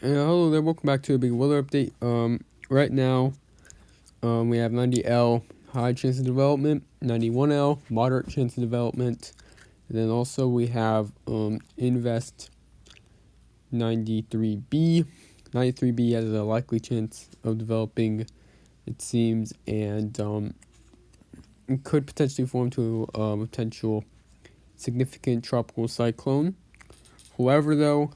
Hello there, welcome back to a big weather update. Right now, we have 90L, high chance of development, 91L, moderate chance of development, and then also we have Invest 93B. 93B has a likely chance of developing, it seems, and it could potentially form to a potential significant tropical cyclone. However, though,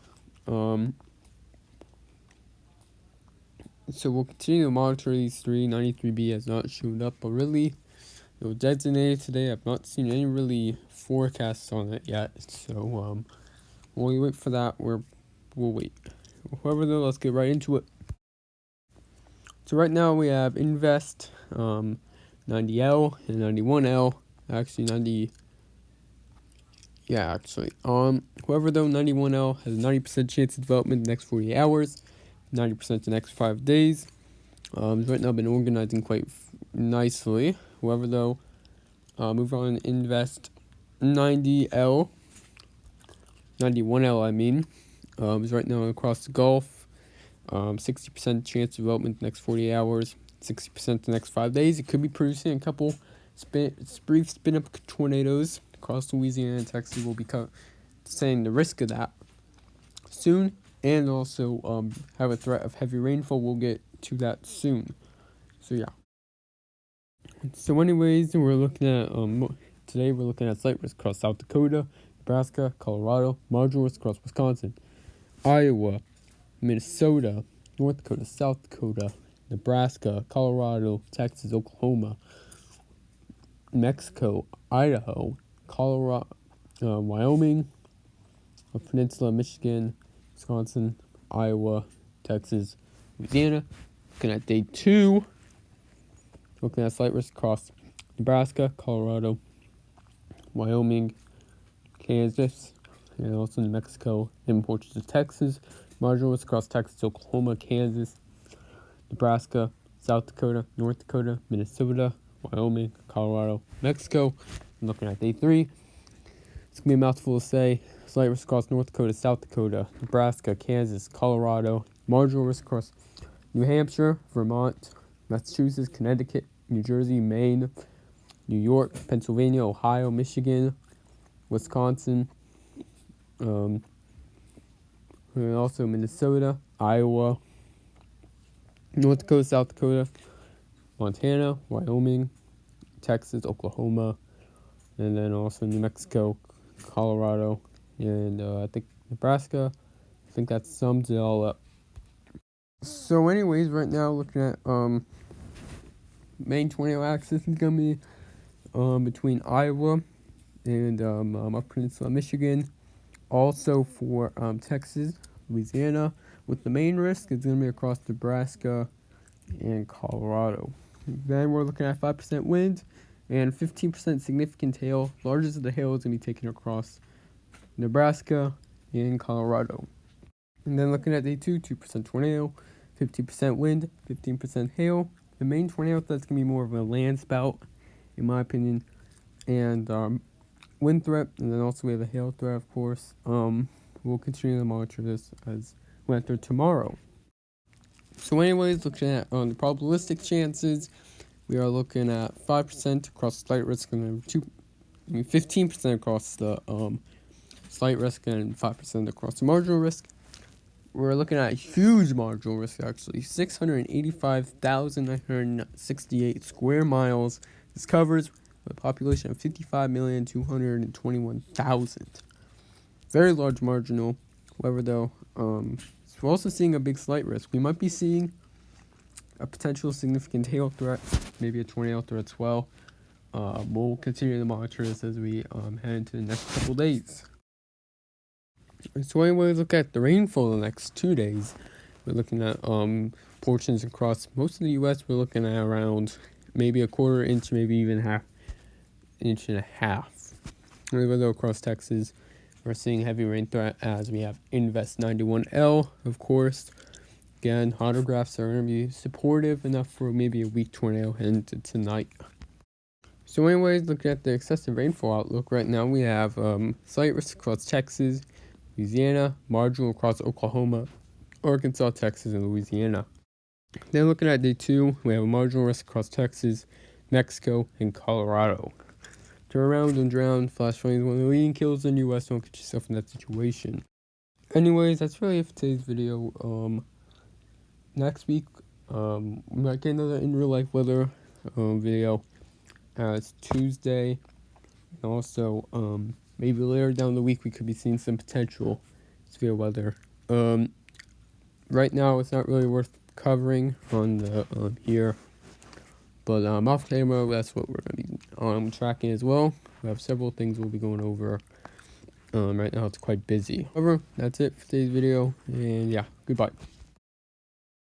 so we'll continue to monitor these three. 93B has not shown up, but really, it was designated today. I've not seen any really forecasts on it yet, so while we wait for that, we'll wait. However, though, let's get right into it. So right now we have Invest 90L and 91L. Actually, 90. Yeah, actually. However, though, 91L has a 90% chance of development in the next 48 hours, 90% the next 5 days. It's right now been organizing quite nicely. However, though, move on to Invest 90L, 91L, I mean. Is right now across the Gulf. 60% chance of development the next 48 hours, 60% the next 5 days. It could be producing a couple brief spin-up tornadoes across Louisiana and Texas. We'll be saying the risk of that soon, and also have a threat of heavy rainfall. We'll get to that soon. So yeah. So anyways, we're looking at today we're looking at slight risk across South Dakota, Nebraska, Colorado, marginal risk across Wisconsin, Iowa, Minnesota, North Dakota, South Dakota, Nebraska, Colorado, Texas, Oklahoma, Mexico, Idaho, Colorado, Wyoming, Peninsula, Michigan, Wisconsin, Iowa, Texas, Louisiana. Looking at day 2, looking at slight risk across Nebraska, Colorado, Wyoming, Kansas, and also New Mexico, and portions of Texas. Marginal risk across Texas, Oklahoma, Kansas, Nebraska, South Dakota, North Dakota, Minnesota, Wyoming, Colorado, Mexico. I'm looking at day 3. It's going to be a mouthful to say. Slight risk across North Dakota, South Dakota, Nebraska, Kansas, Colorado. Marginal risk across New Hampshire, Vermont, Massachusetts, Connecticut, New Jersey, Maine, New York, Pennsylvania, Ohio, Michigan, Wisconsin, and also Minnesota, Iowa, North Dakota, South Dakota, Montana, Wyoming, Texas, Oklahoma, and then also New Mexico, Colorado, and I think Nebraska. I think that sums it all up. So anyways, right now looking at main tornado axis is going to be between Iowa and Upper Peninsula, Michigan. Also for Texas, Louisiana, with the main risk is going to be across Nebraska and Colorado. Then we're looking at 5% wind and 15% significant hail. Largest of the hail is going to be taken across Nebraska and Colorado. And then looking at day 2, 2% tornado, 15% wind, 15% hail. The main tornado that's going to be more of a land spout, in my opinion, and wind threat, and then also we have a hail threat, of course. We'll continue to monitor this as we enter tomorrow. So anyways, looking at the probabilistic chances, we are looking at 5% across slight risk and 15% across the slight risk and 5% across the marginal risk. We're looking at a huge marginal risk, actually. 685,968 square miles. This covers a population of 55,221,000. Very large marginal. However, though, we're also seeing a big slight risk. We might be seeing a potential significant hail threat, maybe a tornado threat as well. We'll continue to monitor this as we head into the next couple days. So anyway, look at the rainfall the next 2 days. We're looking at portions across most of the U.S. We're looking at around maybe a quarter inch, maybe even half inch and a half. Even though across Texas, we're seeing heavy rain threat as we have Invest 91L, of course. Again, hydrographs are going to be supportive enough for maybe a weak tornado into tonight. So anyways, looking at the excessive rainfall outlook right now, we have slight risk across Texas, Louisiana, marginal across Oklahoma, Arkansas, Texas, and Louisiana. Then looking at day 2, we have a marginal risk across Texas, Mexico, and Colorado. Turn around and drown. Flash flooding is one of the leading killers in the U.S. Don't get yourself in that situation. Anyways, that's really it for today's video. Next week, we might get another in real life weather video. It's Tuesday. And also, maybe later down the week we could be seeing some potential severe weather. Right now it's not really worth covering on the here, but off camera that's what we're gonna be tracking as well. We have several things we'll be going over. Right now it's quite busy. However, that's it for today's video, and yeah, goodbye.